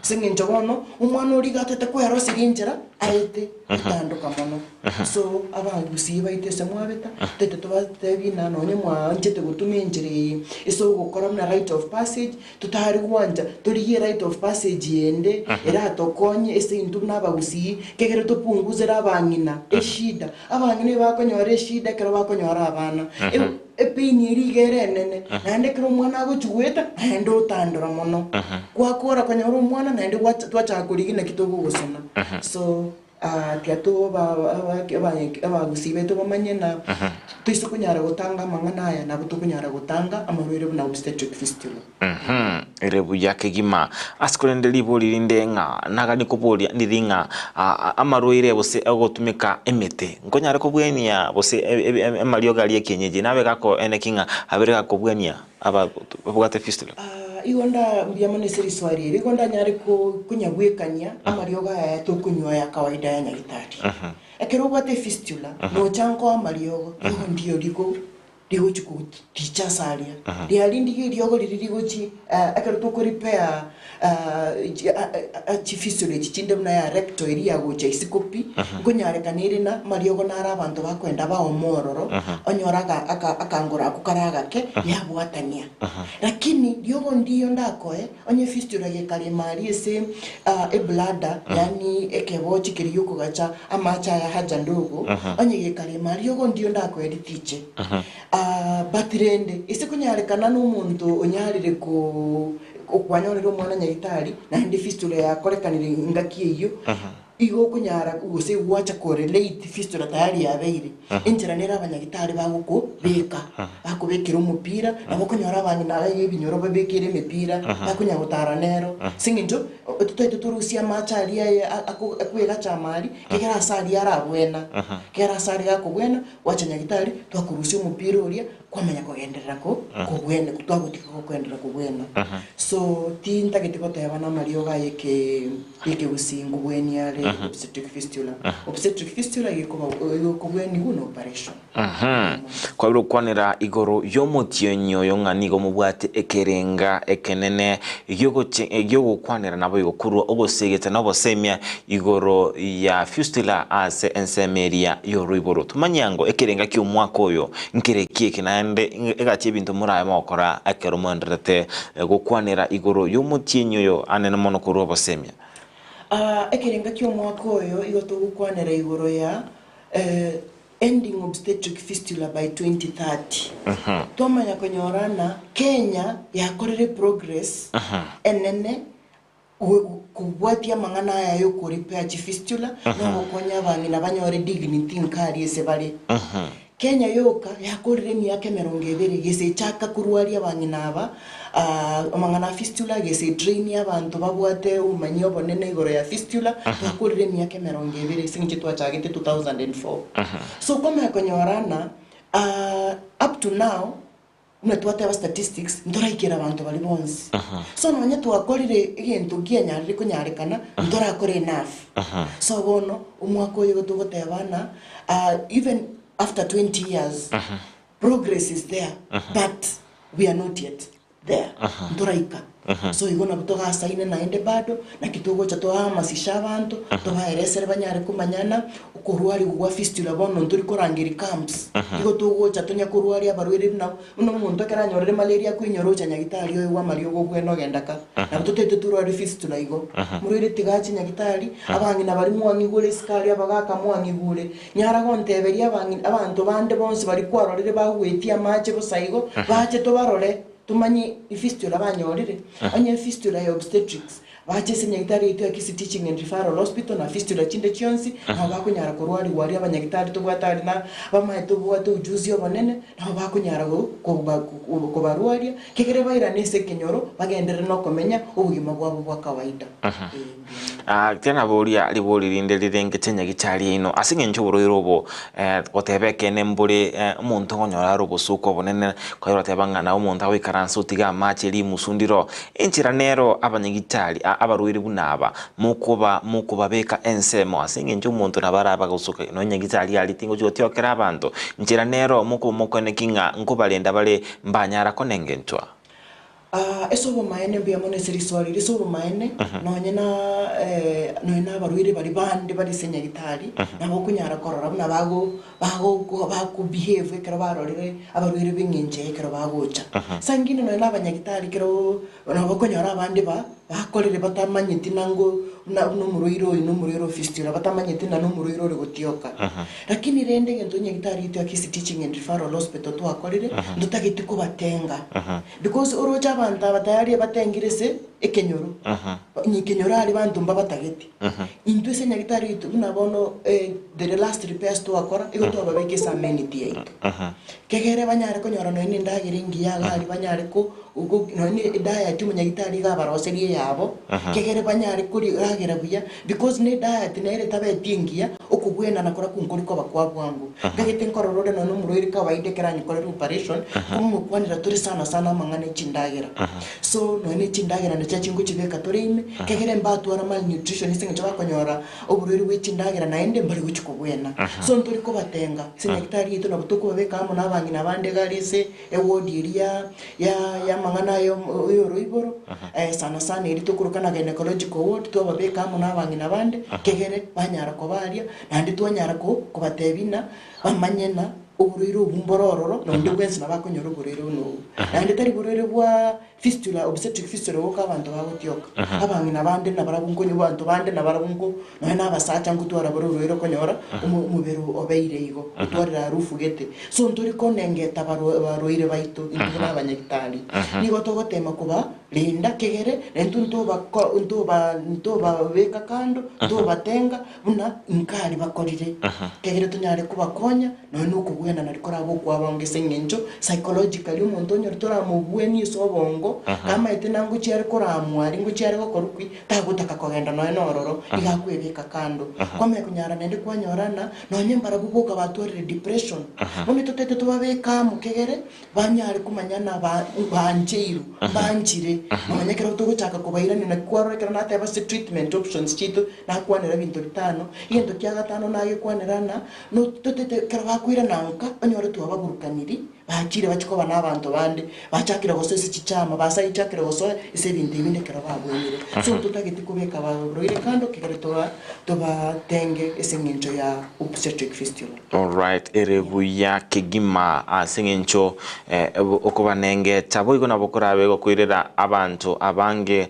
singinjo bono umwana uri gatete kwero sirinjira aite otanduka mono so abagusi baitese mwabeta tete tobatebi na nonye mwanjete gutuminjire eso gukora na right of passage tutari gwanja turi right of passage yende era tokonye ese intu nabagusi kegere topunguze rabangina eshida abangine bakonyora eshida kero bakonyora abana epini rigere nene nande kero mwana agochugweta nande utandura mono kwakora konyora mwana nande twachakurigina kitogo gusona so kiatu abagusi betu bamanye na tuiso kunyara gutanga mangana aya na butukunyara gutanga amarwere na obstetric fistula irebu yake gima askurende libori lindenga nagani kubolia niringa amarwere bose agotumika emete nkonyara kubwenia bose emalioga lie kienyeji nawe gako enekinga abere kubwenia aba bugate fistula igonda mbiamone seri swari igonda nyari kunyabwekania amarioga ya tukunywa ya kawaida ya nyagitari ekero gwate fistula no chanko amariogo ndio digo chiku ticha salia diali ndige diogo dirigo chi ekero to repair chi fistula chichinde mna ya recto area go cha isikopi kunyare kanire na mariogo nara abantu bakwenda ba omororo onyoraga akangora akukaraga ke yabwatania lakini diogo ndio ndakoe onye fistula ye kale mari ese eblada yani ekebochi kiriyuko gacha amacha ya haja ndogo onye ye kale mari diogo ndio ndakoe ditiche batirende ese kunyare kana n'umuntu onyarire okwanyorera umwana nyagitari na ndi fistula yakorekanire ngakiye iyo igo kunyara ugose wacha correlate fistula tayari yabeire injira nera abanyagitari baguko beka bakubekira umupira nabo kunyora abanyina yebinyoro babekire imipira bakunyagutara nero singinjo tutete turusia machari akwega chamari kegera asali arabwena kera asali gakubwena wacha nyagitari twakurusia umupira uria kwamenya kugenderera kubwena kutwagutika kugendera kubwena so tinta getiko tayabana marioga yeke usingu bweniare obstetric fistula kubweni guno operation kwa biro kwanera igoro yomutionyo yongani mubwate ekerenga ekenene igyo kwanera nabo igokuru ogosegeta nabo semia igoro ya fistula ase ensemeria yoruiboro tumanyango ekerenga kyo mwaka oyo nkerekie kinande egache bintu muraye makora akero mondrete gukwanera igoro yomutionyo yo anene mono kuru obosemia ekerenga kyo mwaka oyo igoto gukwanera igoro ya ending obstetric fistula by 2030 tomanya konyorana Kenya yakorere progress enene kubwatia mangana aya yo repair fistula no konya bani na banyore dignity nkari ese bari Kenya yoka yakorere myaka 20 gese chaka kurwaria banyina aba amangana fistula gese train y'abantu babwate umanyi obonene igoro ya fistula yakorere myaka 20 singi twachagite 2004 so kama yakonyorana up to now unatwata statistics ndora ikira abantu bali bonse so nonye twakorire igento gianyarire kunyarekana ndora akore enough so bono umwako yo tugote abana even after 20 years progress is there but we are not yet there nturaika so igona butoga saine naende bado na kitugo cha twahamasisha abantu twaheresere banyare kumanyana ukurwari gwa fistula bono nturi korangiri camps igo tugo cha tonya kurwari abarwere na uno muntu akaranyorere malaria kwinyorocha nyagitari oyo wa mario gogweno gendaka na tutete turwari fistula igo murwire tigachi nyagitari abangi na bari mwangi gure skari abagaka mwangi gure nyara gonteberi abantu bande bonse bari kwarorere bagwetia mache bosaigo bache tobarore tumanyi fistula banyorire anye fistula ya obstetrics bache senyagitari itu akisi teaching and referral hospital na fistula chinde chionsi na bakunyara kurwari wari abanyagitari tubwatari na bamaye tubwate ujuzi obonene na bakunyara ko barwari kegere baira nese kenyoro bagendere no komenya ubugima bwabo bwa kawaida tena boria libori rindelire ngitenya gitari ino asinge njoboro irobo otebeke nembure umuntu ngonyora robusuko bonene ko yorotebanga na umuntu awikaranso tiga mache li musundiro inchira nero abanyagitari abarwiri bunaba mukuba beka ensemo asinge njo umuntu nabaraba gusuka no nyagitari ali tingo jotyokera abantu inchira nero mukone kinga nkubalenda bale mbanyara konengentwa eso maene bia mone seriswari eso maene no barwire bari bande bari senyagitari nabo kunyara korora na bago behave kero barorire abarwire binginje kero bagocha sangine no abanyagitari kero nabo kunyara bande bakorere batamanyiti nango no muroiro fistula batamanyiti na no muroiro gotioka lakini rende ngento nyagitari itu akisi teaching and referral hospital to akorere ndutagiti ko batenga because oroja abantu batayari batengirese ekenyoro ni kenyoro ali bantu mbabatageti into senyagitari itu unabono the last repairs to akora igo to babeke sa amenity yaitu kegere banyare konyora no ni ndagire ngiya ali banyare ko ugo no ni diet munyagitari ga baroserie yabo kegere banyare kuri agera buya because ne diet ne ere tabe tingia okugwena nakora kunkori ko bakwa bwangu kegete nkororore no muroiri ka waide kerani kore operation kumukwanira turi sana mangane chindagira so no ni chindagira na chachingu chibeka torime kegere mbatu ara malnutrition isinga chaba konyora oburori wichindagira na ende mbali guchikugwena so ntori ko batenga senyagitari itu na butuko beka amo nabangi nabande galise ewodi iria ya mangana yo roiboro sana iri tukurukana gynecological ward to babeka amo nabangi nabande kegere banyara ko baria nandi twanyara ko batebina bamanyena uburiro bumborororo no ndegwensi nabakonyora uburiro no nandi tari buriro bwa fistula obstetric fistula woka abantu bagotyoka abangi nabande nabarabunkonyo bantu bande nabarabunko no nabasacha ngutwara buriro konyora umubero obeire igo utwarira rufu gete so ntori konengeta baroire baito induna abanyagitari nigo togotema kuba linda kegere ntoba beka kando tobatenga buna inkari bakorire kegere tunyare kubakonya no nukugwena narikora gukwa bangese ngenjo psychologically umuntu onyortora mu bweni sobongo kama etenangu cyari koramwari ngo cyari gokorukwi tagutaka kogenda no nororo igakwebeka kando kwame kunyara nende kwanyorana no nyembara gubuka batorire depression none totete tubabeka mukegere banyari kumanyana banjiru banjire nonyekera utuguchaka kubairana na kwarokera nateba treatment options chito nakwanira bintu bitano yendo kya gatano nage kwanerana no totete kera bakwira nanka banyore tubagurukaniri bakire bachikoba nabantu bande bachakira gosese chichama basaichakira goso ise bintu binde kera bagwire so tutagiti kubeka baroire kando kigere toba tenge esengenjo ya obstetric fistula. All right, erebuya kigima asengenjo okubanenge tabo igona bokora bego kwirera abantu abange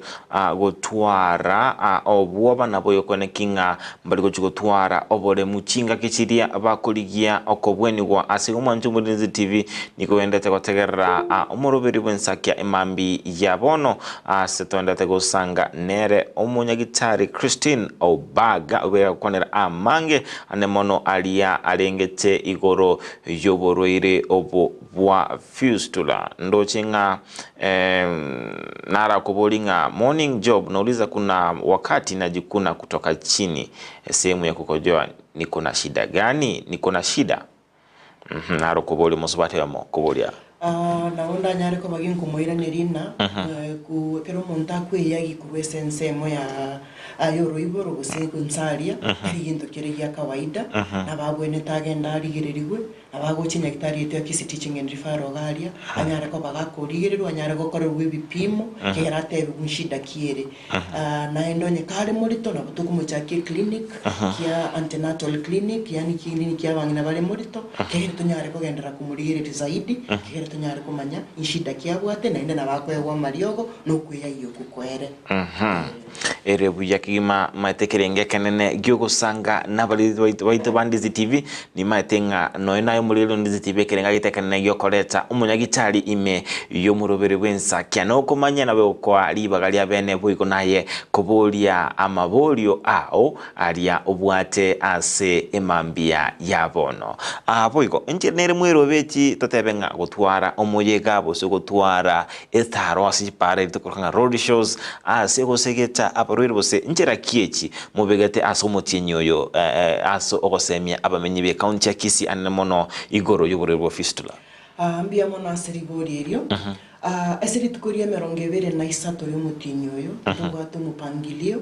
gotwara obwoba nabo yokone kinga mbali gotwara obole muchinga kichiria bakoligia okobwenigwa asigomwanju murinzi TV nikuendete gotegerera umurubiri bwensakia imambi yabono setondete gusanga nere umunyagitari Christine Obaga ubera konera amange anemono alia alengete igoro yoborwire obo bwa fistula ndochinga nara kubolinga morning job nauliza kuna wakati najikuna kutoka chini sehemu ya kukojoa niko na shida gani niko na shida naro kuboli musubate yamo kubolia naunda nyari ko bagin kumoira nerina ku kero monta kweyagi kuwese nsemo ya ayoro iboro gose kunsaria ari gintu kire ya kawaida na babwene tagenda arigererigwe abagochi nyagitari eto akisi teaching and referral garia anyara ko bagakorigirwa anyara gokorerwa ibipimo kera tebe kunshida kiere na endonye kare morito na tukumuchakie clinic kia antenatal clinic yani clinic ya bangina bale morito kera tunyare kogendera kumurigirira zaidi kera tunyare kumanya inshida kia bwate na ende na bakwewa mariogo no kuya iyo kukwere erebu yakima matekerenge kanene gyogosanga nabali waito bandizi TV ni matenga noina yomulilo ndizi TV kerenga gitekane gyokoreta umunyagitari ime yomurobere bwensa kyano komanya nawe okwa libagali abene bwiko naye kubulia amabolio ao alia obwate ase emambia yabono bwiko enjenere mwirobeki totebenga gutwara omuyega bose gutwara estaro asipare tukoranga road shows ase gosegeta abarwiri bose njera kiechi mubegete aso mutinyoyo aso ogosemia abamenyi be county ya Kisii anemono igoro y'uburero fistula ambia mono aseribori erio aseri tukoria 23 y'umutinyoyo tugwate mupangilio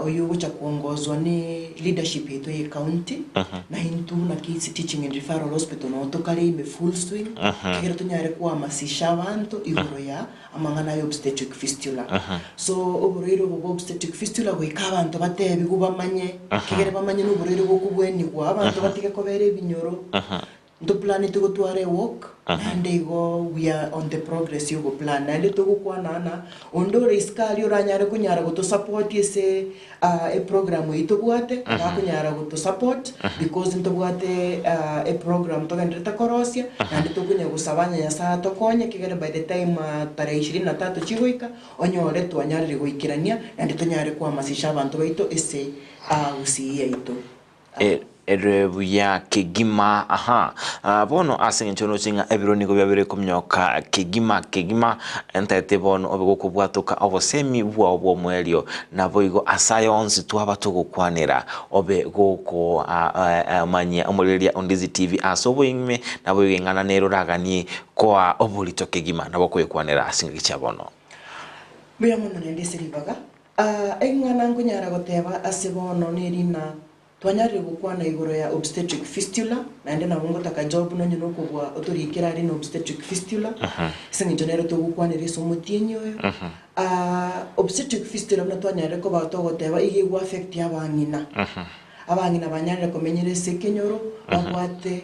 oyo gocha kuongozwa ni leadership yetu ya county na hintu na Kisii Teaching and Referral Hospital no tokale ime full swing kigero tunyare kuhamasisha abantu igoro ya amangana ya obstetric fistula so oburero bwo obstetric fistula gwika abantu batebi kubamanye kigere bamanye n'oburero bwo kubweni kwa abantu batige kobere ibinyoro ndo plan to go to a walk and they go we are on the progress you go plan and to go kwanana ondo riskali uranyare kunyara go to support ese a program ito bwate kunyara go to support because into bwate a program to gendreta korosia and to kunya gusabanya ya saa to konye kigere by the time tare 23 chigoika onyore to anyare goikirania and to nyare kwamasisha abantu baito ese usiye ito erebu ya Kegima bono asenchono chinga ebironiko byabere kumyoka Kegima entete bono obego kubwatoka obosemi bwa obwo mwelio naboigo ascience twaba tugukwanira obe goko manya omulelia ondizi TV asobo ingme naboigo ngana nero ragani kwa obulito Kegima nabo kwekwanira asinga chabono bya muno ndese ribaga engana ngunyara goteba asebono nerina twanyarire gukwana igoro ya obstetric fistula na ende na bongo taka job no nyino kubwa otorikira ari no obstetric fistula singi nero to gukwanira so mutinyo obstetric fistula na twanyarire ko batogoteba ige gwa affect abangina abangina banyarire komenyere sekenyoro babwate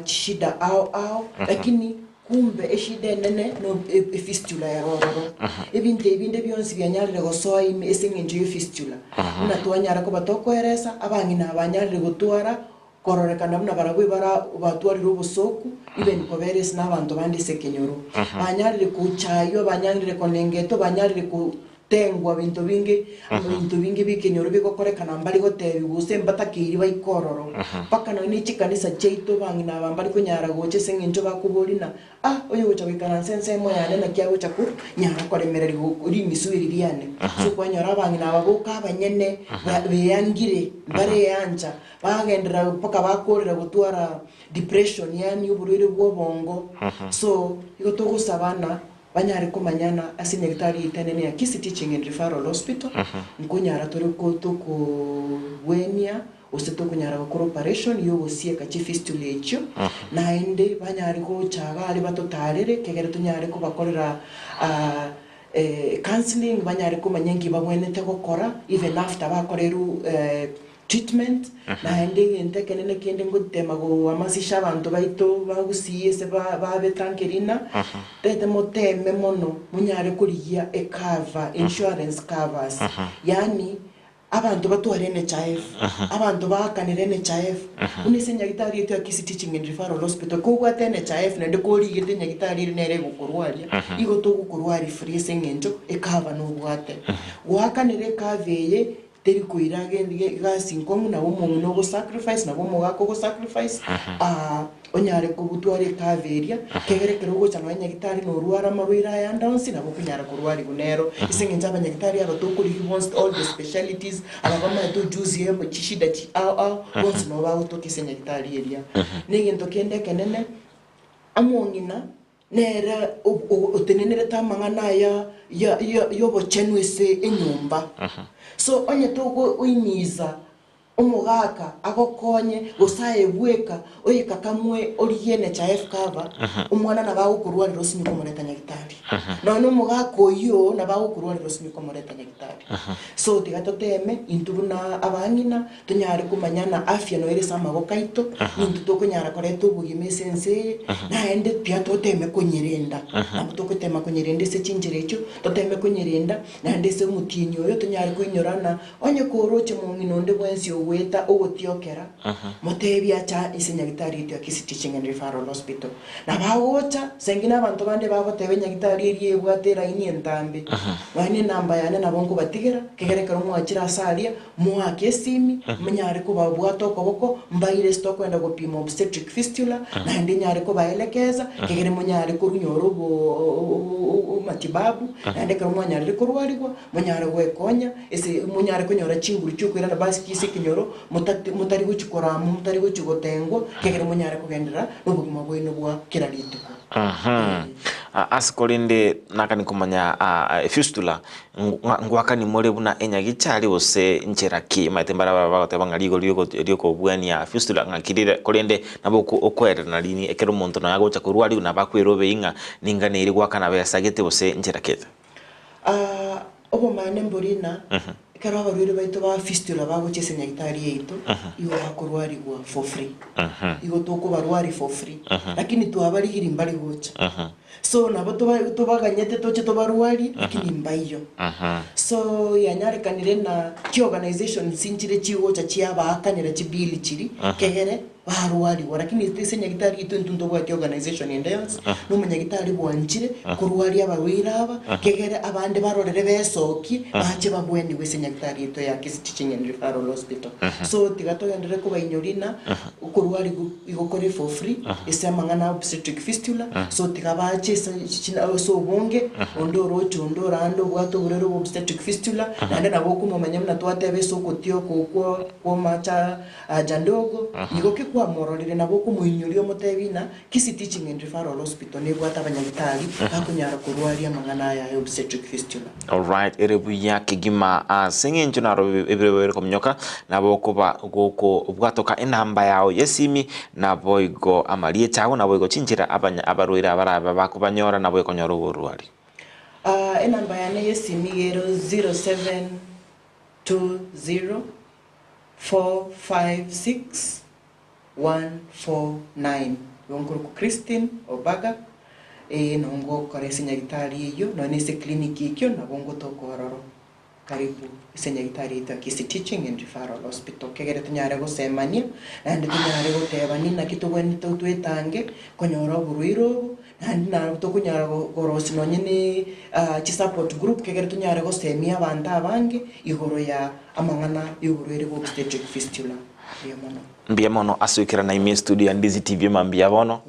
chida ao lakini kumbe eshide nene no fistula ya rororo ibinde byonsi byanyarire gosoa ime esingenje yo fistula na twanyara ko batokoeresa abangina abanyarire gutwara kororekana buna baragwe bara batwarira ubusoku even koberes n'abantu bandi sekenyoro banyarire kuchayo banyarire konengeto banyarire ku tengwa bintu bingi bikenyoro bikokorekana mbali gotebi guse mbatakiri bayikororo paka no ni chikanisa cheito bangina bambali kunyara goche sengenjo bakubolina oyo gocha bikana sense moya na kyago chaku nyara koremereri uri misubiri byane so kwanyara bangina babuka abanyene beyangire bare yanja bagendera paka bakorera gutwara depression yani uburire bwo bongo so igoto gusabana banyare kumanyana asinegitari itenene ya Kisii Teaching and Referral Hospital nkunyara tore ko toko wenia oseto kunyara ko operation yo gosie ka fistula echo na ende banyare ko chaga ali batotarere kegere tunyare ko bakorera counseling banyare ko manyengi babwenete gukora even after bakoreru treatment na ende ntekenene kende ngutema go amasisha abantu baito bagusiye se babe tankerina tete moteme mono munyare kuriya cover insurance covers yani abantu batware NHIF abantu bakanire NHIF unisenya gitari yetu ya Kisii Teaching and Referral Hospital ko gwate NHIF nende ko rigite nyagitari nere gukurwaria igo to gukurwari free sengenjo cover no gwate gwakanire kaveye teri kuirage gasi nkomu na umuntu no go sacrifice na bomo gako go sacrifice onyare ko butware kaveria kegere kerugo cyane abanyagitari no ruara mabira ya ndansi nabo kunyara kurwari gunero isinge nzaba nyagitari abatokuri he wants all the specialties abagama to juice yemo chishida chi wants no ba utokise nyagitari eria nigento kende kenene amongina nera otenenere tamangana ya yobo chenwese enyumba so onye togo uimiza omugaka agokonye gosaye bweka oyeka kamwe oriye NHIF cover umwana nabagukurwarira osinyu komoreta nyagitari none omugaka oyo nabagukurwarira osinyu komoreta nyagitari so tigatoteme intubuna abangina tunyare kumanyana afya no ere samago kaito nintu tokonyara koreta obugime sense naende pia toteme kunyerenda tokotema kunyerenda se chinjerecho toteme kunyerenda naende se mutinyo oyo tunyare kuinyorana onye koroche mu nginonde bwensi weta ogotiokera motebia cha isenyagitari ityo Kisii Teaching and Referral Hospital na bawocha sengina abantu bande bagotebe nyagitari eri bwatera ini entambe wani namba yane nabongo batigera kegerekera mwachira asalia mwake simi munyare ko babwato koboko mbaire stock kwenda gopima obstetric fistula na ndi nyare ko baelekeza kegere munyare ko runyoro bo matibabu na ndeka mwanyare ko rwarigwa munyare gwekonya ese munyare kunyora chinguru cyukwira na basi kisi kinyoro mutari guchikora mutari guchigotengwa kegere munyare kugendera n'ubugima bwino bwa kirarituko asikolinde nakani kumanya fistula ngwakani more buna enyagichali ose ncheraki matembara bagoteba ligo lyoko bwania fistula ngakirire kolende naboko okwera na lini ekero muntu na yagocha kurwali na bakwerobe inga ningane iri gwakana besagete ose ncherakete obo mane mborina kero abarwire baito ba fistula bagochese nyagitari yeito igo bakorwarigwa for free igo toko barwari for free lakini tu abarigiri mbali gocha so nabo tubaganyete toche tobarwari lakini mbayo so yanyarekanire na ki organization sinchire chigocha chiaba akanira chibili chiri kegere barwari lakini tese nyagitari itu ntundo bwa organization endance no munyagitari bwanchire kurwari abarwira aba kegere abande barorere besoki bache babwendi wese nyagitari itu ya Kisii Teaching and Referral Hospital so tigato yandere ko bayinyorina kurwari igokore for free ese mangana obstetric fistula so tigabache so bonge ondoro chondora ando bwato burero obstetric fistula nande nabo kumumanya mna twatebe soko tio ko macha jandogo nigoke kwa mororire nabo kumuinyorio motebina Kisii Teaching and Referral Hospital ne bwata abanyagitari akunyara kurwaria mangana ya obstetric fistula. All right, erebuya kigima sengenjo naro ebirebe komnyoka nabo kuba goko bwatoka enamba yao yesimi nabo igo amalie chago nabo igo chinjira abarwira abaraba bakubanyora nabo ikonyora uburwari enamba yane yesimi gero 0720 456 149 Yonguru Christine Obaga nongo kore senyagitari iyo none se kliniki ikyo nabongo tokororo karibu senyagitari ita Kisii Teaching and Referral Hospital kegere tunyare gosemania nandi tunyare gotebani na kitubweni tutwetange konyora burwiro nandi na tukunyara gorosi nonyene chi support group kegere tunyare gosemia abantu abange igoro ya amangana y'uburwire bwo obstetric fistula mbiamono asukira na ime studio ya Ndizi TV mambia bono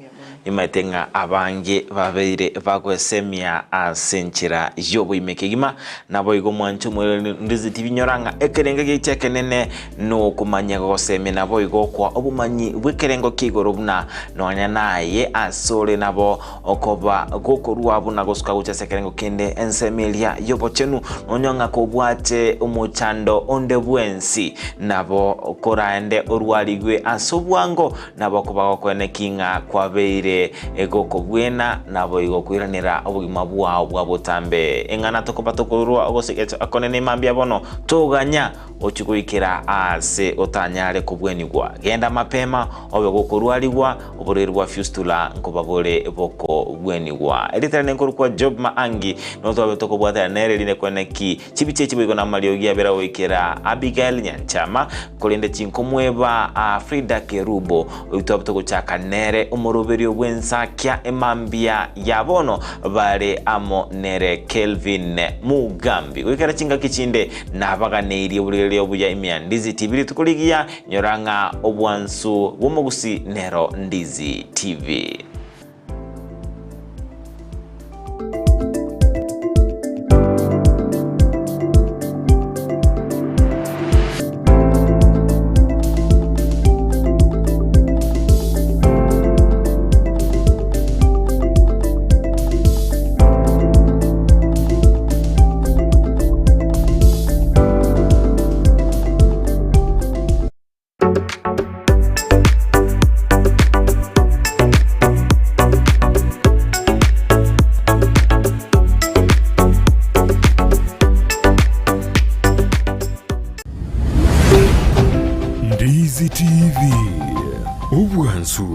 imaitenga abange babeire bagwesemia asenchira yobo imekegima nabo igo mwancho mwe Ndizi TV nyoranga ekerenge gicheke nene no kumanya goseme nabo igo kwa obumanyi bwekerengo kigoro buna nonya naye asole nabo okoba gokorwa buna gosuka gucha sekerengo kende ensemelia yobo chenu onyonga ko bwate umuchando onde bwensi nabo koraende orwaligwe asobwango nabo kuba kwene kinga kwa beire egoko bwena nabo igokwiranira obugima bwao bwa butambe engana tokoba tokorwa ogosekecho akonene mambia bono tuganya ochikuikira ase otanyare kubwenigwa genda mapema obe gokorwaligwa oborerwa fistula nkobabore boko bwenigwa editane nkorukwa Job Maangi no tobe tokobwata nere line kweneki chibiche chibigo na maliogia bera wikira Abigail Nyanchama kolende chinkomweba Frida Kerubo utobe tokochaka nere umoroberio bwensakia emambia yabono bare amo nere Kelvin Mugambi wikara chinga kichinde nabaganeirie burere obuya imya Ndizi TV tukuligia nyoranga obwansu bwomogusi nero Ndizi TV. TV. Ubwansu